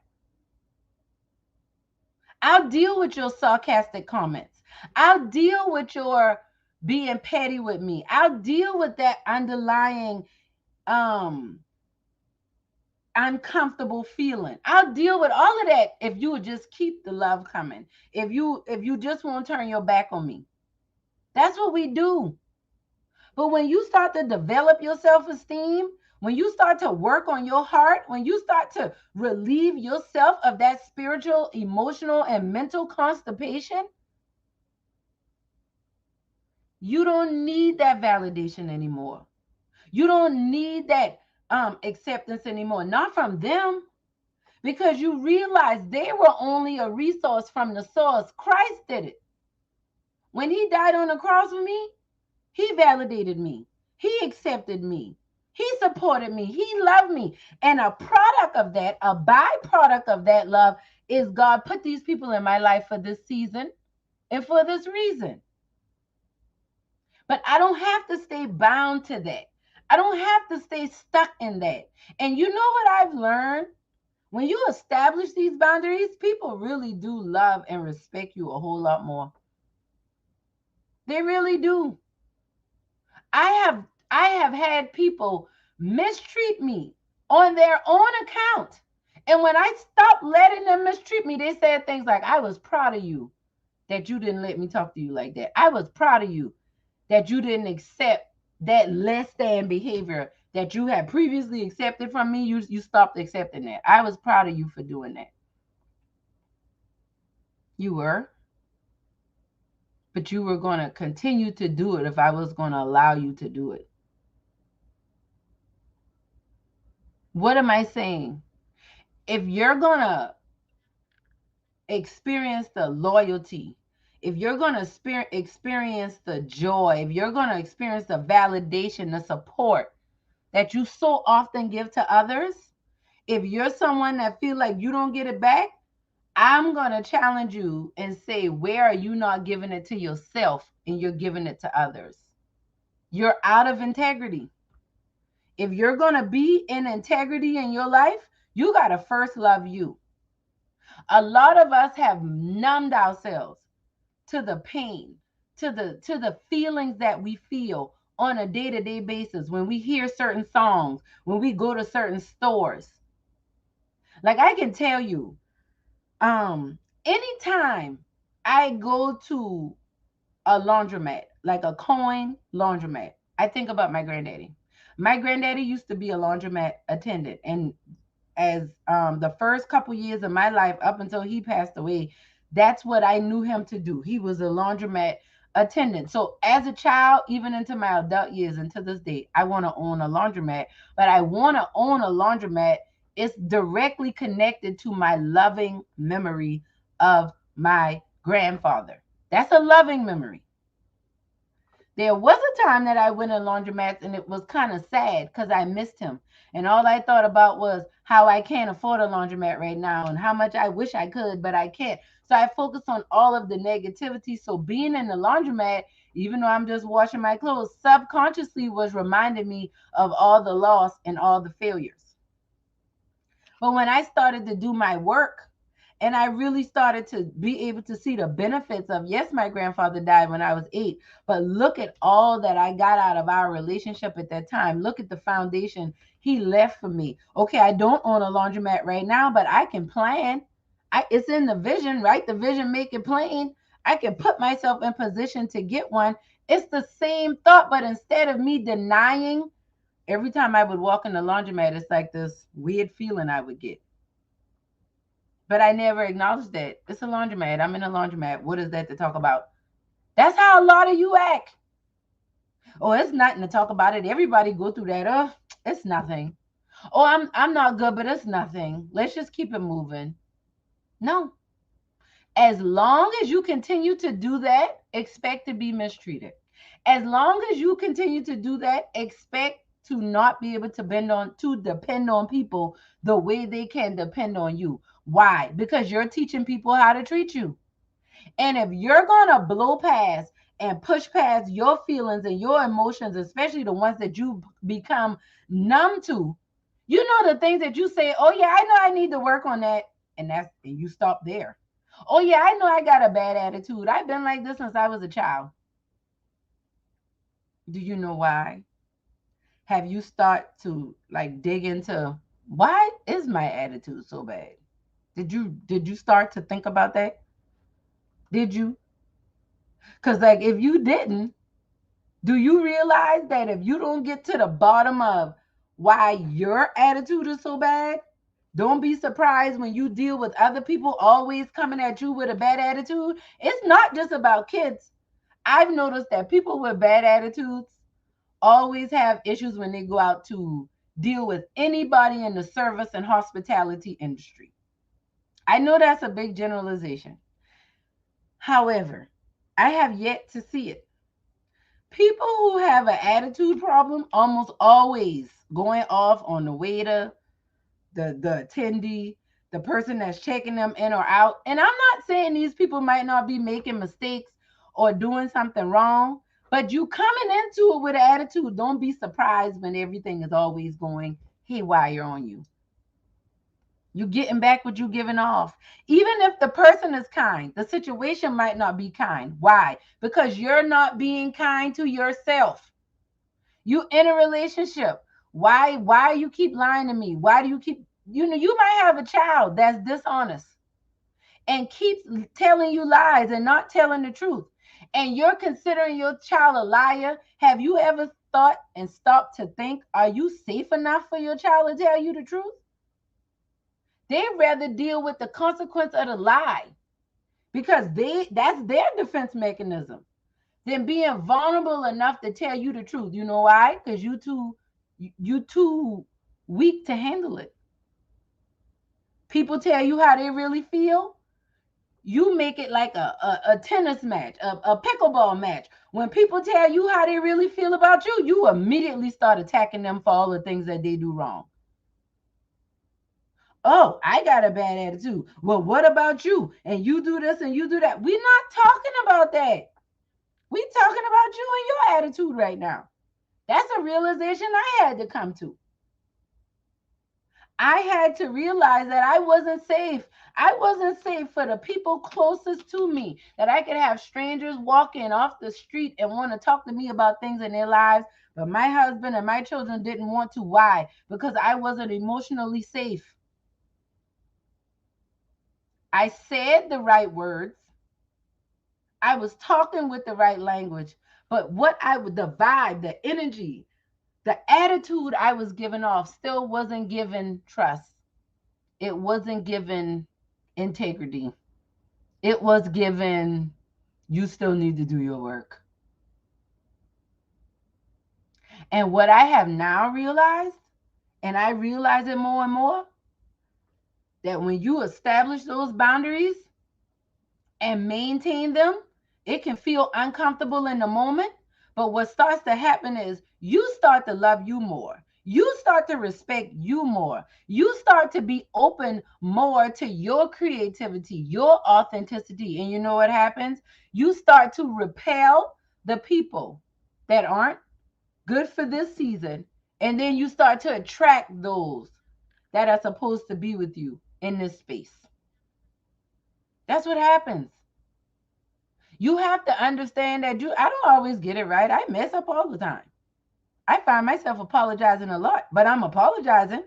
I'll deal with your sarcastic comments. I'll deal with your being petty with me. I'll deal with that underlying um uncomfortable feeling. I'll deal with all of that if you would just keep the love coming. If you just won't turn your back on me. That's what we do. But when you start to develop your self-esteem, when you start to work on your heart, when you start to relieve yourself of that spiritual, emotional, and mental constipation, you don't need that validation anymore. You don't need that acceptance anymore. Not from them, because you realize they were only a resource from the source. Christ did it. When he died on the cross for me, he validated me. He accepted me. He supported me. He loved me. And a product of that, a byproduct of that love is God put these people in my life for this season and for this reason. But I don't have to stay bound to that. I don't have to stay stuck in that. And you know what I've learned? When you establish these boundaries, people really do love and respect you a whole lot more. They really do. I have had people mistreat me on their own account. And when I stopped letting them mistreat me, they said things like, I was proud of you that you didn't let me talk to you like that. I was proud of you that you didn't accept that less than behavior that you had previously accepted from me. You stopped accepting that. I was proud of you for doing that. You were, but you were going to continue to do it if I was going to allow you to do it. What am I saying? If you're going to experience the loyalty, if you're going to experience the joy, if you're going to experience the validation, the support that you so often give to others, if you're someone that feel like you don't get it back, I'm going to challenge you and say, where are you not giving it to yourself and you're giving it to others? You're out of integrity. If you're going to be in integrity in your life, you got to first love you. A lot of us have numbed ourselves to the pain, to the feelings that we feel on a day-to-day basis when we hear certain songs, when we go to certain stores. Like I can tell you, anytime I go to a laundromat, like a coin laundromat, I think about my granddaddy. My granddaddy used to be a laundromat attendant, and as the first couple years of my life up until he passed away, that's what I knew him to do. He was a laundromat attendant. So as a child, even into my adult years and to this day, I want to own a laundromat, but I want to own a laundromat. It's directly connected to my loving memory of my grandfather. That's a loving memory. There was a time that I went in laundromats and it was kind of sad because I missed him. And all I thought about was how I can't afford a laundromat right now and how much I wish I could, but I can't. So I focus on all of the negativity. So being in the laundromat, even though I'm just washing my clothes, subconsciously was reminding me of all the loss and all the failures. But when I started to do my work, and I really started to be able to see the benefits of, yes, my grandfather died when I was 8, but look at all that I got out of our relationship at that time. Look at the foundation he left for me. Okay, I don't own a laundromat right now, but I can plan. It's in the vision, right? The vision make it plain. I can put myself in position to get one. It's the same thought, but instead of me denying, every time I would walk in the laundromat, it's like this weird feeling I would get. But I never acknowledged that. It's a laundromat. I'm in a laundromat. What is that to talk about? That's how a lot of you act. Oh, it's nothing to talk about it. Everybody go through that. Oh, it's nothing. Oh, I'm not good, but it's nothing. Let's just keep it moving. No. As long as you continue to do that, expect to be mistreated. As long as you continue to do that, expect to not be able to depend on people the way they can depend on you. Why? Because you're teaching people how to treat you. And if you're going to blow past and push past your feelings and your emotions, especially the ones that you become numb to, you know, the things that you say, oh yeah, I know I need to work on that. And you stop there. Oh yeah, I know I got a bad attitude. I've been like this since I was a child. Do you know why? Have you start to like dig into why is my attitude so bad? Did you start to think about that? Did you? Because like if you didn't, do you realize that if you don't get to the bottom of why your attitude is so bad, don't be surprised when you deal with other people always coming at you with a bad attitude. It's not just about kids. I've noticed that people with bad attitudes always have issues when they go out to deal with anybody in the service and hospitality industry. I know that's a big generalization. However, I have yet to see it. People who have an attitude problem almost always going off on the waiter, the attendee, the person that's checking them in or out. And I'm not saying these people might not be making mistakes or doing something wrong, but you coming into it with an attitude, don't be surprised when everything is always going haywire on you. You getting back what you giving off. Even if the person is kind, the situation might not be kind. Why? Because you're not being kind to yourself. You in a relationship. Why you keep lying to me? Why do you keep You might have a child that's dishonest and keeps telling you lies and not telling the truth. And you're considering your child a liar. Have you ever thought and stopped to think, are you safe enough for your child to tell you the truth? They'd rather deal with the consequence of the lie because that's their defense mechanism than being vulnerable enough to tell you the truth. You know why? Because you too weak to handle it. People tell you how they really feel. You make it like a tennis match, a pickleball match. When people tell you how they really feel about you, you immediately start attacking them for all the things that they do wrong. Oh, I got a bad attitude. Well, what about you? And you do this and you do that. We're not talking about that. We're talking about you and your attitude right now. That's a realization I had to come to. I had to realize that I wasn't safe. I wasn't safe for the people closest to me. That I could have strangers walking off the street and want to talk to me about things in their lives, but my husband and my children didn't want to. Why? Because I wasn't emotionally safe. I said the right words. I was talking with the right language, but the vibe, the energy, the attitude I was giving off still wasn't given trust. It wasn't given integrity. It was given, you still need to do your work. And what I have now realized, and I realize it more and more, that when you establish those boundaries and maintain them, it can feel uncomfortable in the moment. But what starts to happen is you start to love you more. You start to respect you more. You start to be open more to your creativity, your authenticity. And you know what happens? You start to repel the people that aren't good for this season. And then you start to attract those that are supposed to be with you in this space. That's what happens. You have to understand that I don't always get it right. I mess up all the time. I find myself apologizing a lot, but I'm apologizing.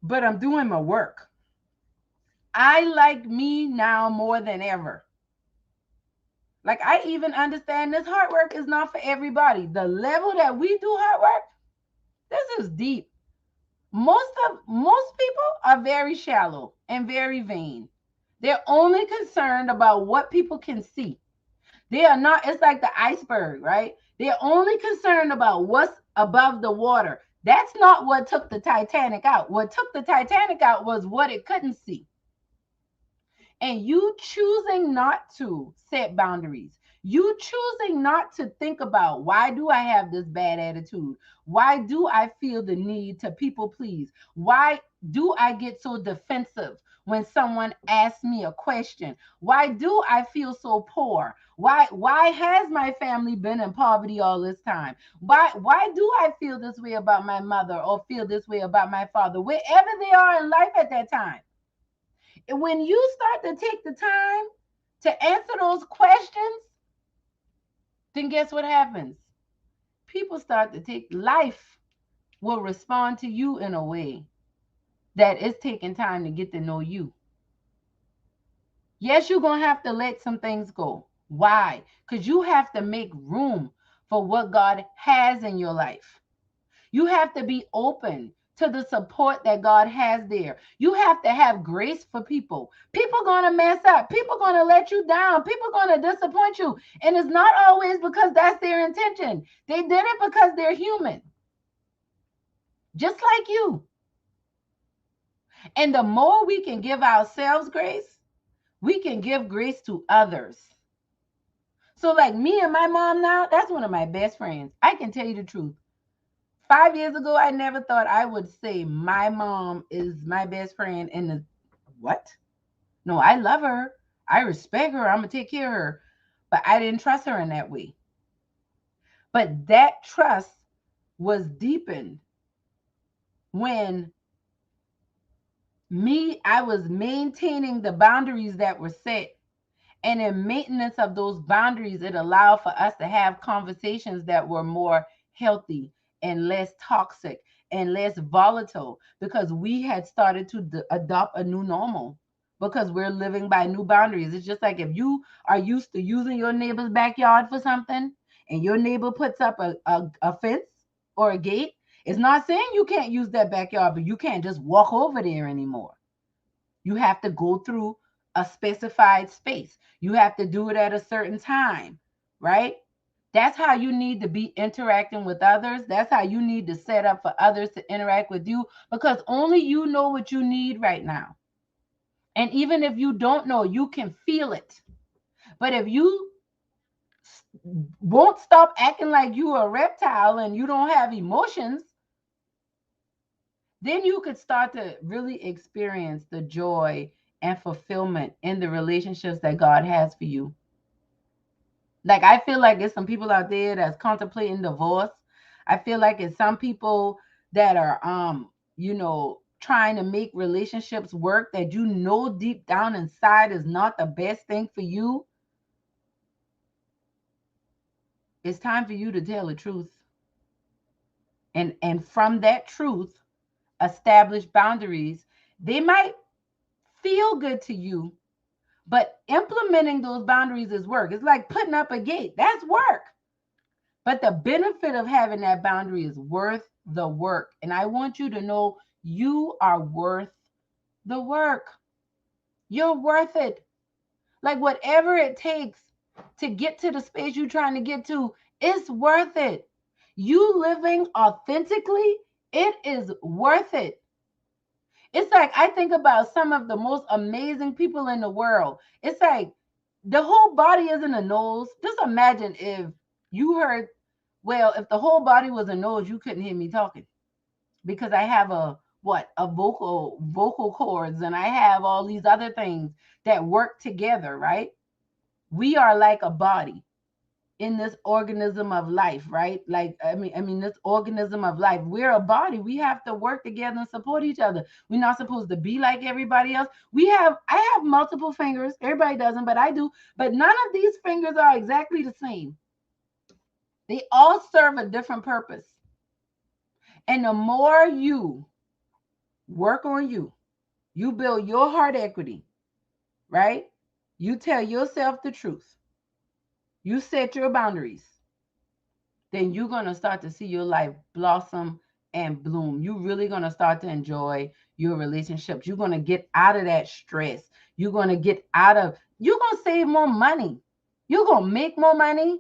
But I'm doing my work. I like me now more than ever. Like, I even understand this hard work is not for everybody. The level that we do hard work, this is deep. Most people are very shallow and very vain. They're only concerned about what people can see. They are not, it's like the iceberg, right? They're only concerned about what's above the water. That's not what took the Titanic out. What took the Titanic out was what it couldn't see. And you choosing not to set boundaries, you choosing not to think about, why do I have this bad attitude? Why do I feel the need to people please? Why do I get so defensive when someone asks me a question? Why do I feel so poor? Why has my family been in poverty all this time? Why do I feel this way about my mother or feel this way about my father, wherever they are in life at that time? When you start to take the time to answer those questions, then guess what happens? People start to take life will respond to you in a way that it's taking time to get to know you. Yes, you're going to have to let some things go. Why? Because you have to make room for what God has in your life. You have to be open to the support that God has there. You have to have grace for people. People are going to mess up. People are going to let you down. People are going to disappoint you. And it's not always because that's their intention. They did it because they're human, just like you. And the more we can give ourselves grace, we can give grace to others. So like me and my mom now, that's one of my best friends. I can tell you the truth. 5 years ago, I never thought I would say my mom is my best friend. In the what? No, I love her. I respect her. I'm going to take care of her. But I didn't trust her in that way. But that trust was deepened when I was maintaining the boundaries that were set. And in maintenance of those boundaries, it allowed for us to have conversations that were more healthy and less toxic and less volatile because we had started to adopt a new normal because we're living by new boundaries. It's just like if you are used to using your neighbor's backyard for something and your neighbor puts up a fence or a gate, it's not saying you can't use that backyard, but you can't just walk over there anymore. You have to go through a specified space. You have to do it at a certain time, right? That's how you need to be interacting with others. That's how you need to set up for others to interact with you because only you know what you need right now. And even if you don't know, you can feel it. But if you won't stop acting like you are a reptile and you don't have emotions, then you could start to really experience the joy and fulfillment in the relationships that God has for you. Like, I feel like there's some people out there that's contemplating divorce. I feel like it's some people that are trying to make relationships work that you know deep down inside is not the best thing for you. It's time for you to tell the truth. And from that truth, establish boundaries. They might feel good to you, but implementing those boundaries is work. It's like putting up a gate. That's work. But the benefit of having that boundary is worth the work. And I want you to know you are worth the work. You're worth it. Like whatever it takes to get to the space you're trying to get to, it's worth it. You living authentically, it is worth it. It's like I think about some of the most amazing people in the world. It's like the whole body isn't a nose. Just imagine if you heard, well, if the whole body was a nose, you couldn't hear me talking because I have a vocal cords and I have all these other things that work together, right? We are like a body in this organism of life, right? Like I mean this organism of life. We're a body. We have to work together and support each other. We're not supposed to be like everybody else. I have multiple fingers. Everybody doesn't, but I do. But none of these fingers are exactly the same. They all serve a different purpose. And the more you work on you, you build your heart equity, right? You tell yourself the truth. You set your boundaries. Then you're going to start to see your life blossom and bloom. You're really going to start to enjoy your relationships. You're going to get out of that stress. You're going to you're going to save more money. You're going to make more money.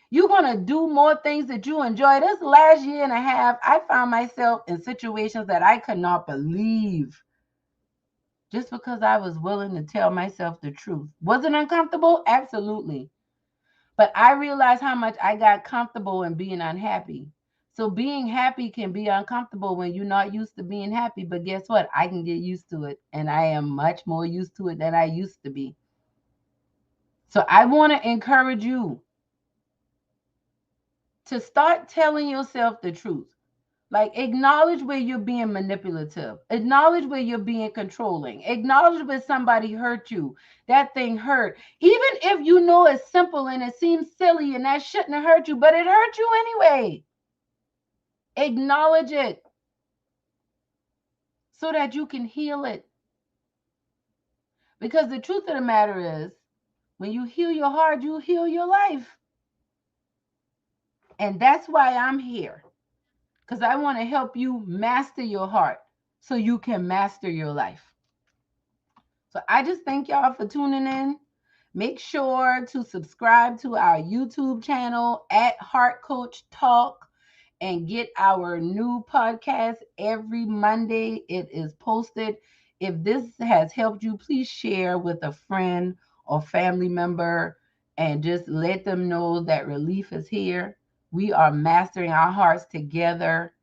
You're going to do more things that you enjoy. This last year and a half, I found myself in situations that I could not believe just because I was willing to tell myself the truth. Was it uncomfortable? Absolutely. But I realized how much I got comfortable in being unhappy. So being happy can be uncomfortable when you're not used to being happy. But guess what? I can get used to it. And I am much more used to it than I used to be. So I want to encourage you to start telling yourself the truth. Like, acknowledge where you're being manipulative. Acknowledge where you're being controlling. Acknowledge where somebody hurt you. That thing hurt. Even if you know it's simple and it seems silly and that shouldn't have hurt you, but it hurt you anyway. Acknowledge it so that you can heal it. Because the truth of the matter is, when you heal your heart, you heal your life. And that's why I'm here. Because I want to help you master your heart so you can master your life. So I just thank y'all for tuning in. Make sure to subscribe to our YouTube channel at Heart Coach Talk and get our new podcast every Monday. It is posted. If this has helped you, please share with a friend or family member and just let them know that relief is here. We are mastering our hearts together.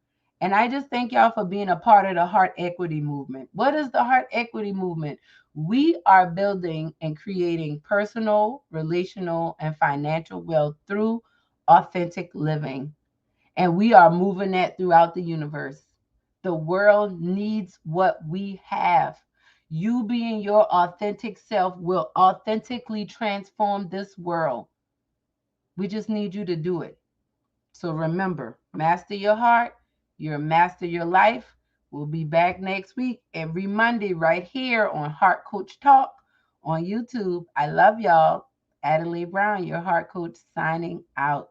And I just thank y'all for being a part of the Heart Equity Movement. What is the Heart Equity Movement? We are building and creating personal, relational, and financial wealth through authentic living. And we are moving that throughout the universe. The world needs what we have. You being your authentic self will authentically transform this world. We just need you to do it. So remember, master your heart, Your Master Your Life. We'll be back next week, every Monday, right here on Heart Coach Talk on YouTube. I love y'all. Adelai Brown, your heart coach, signing out.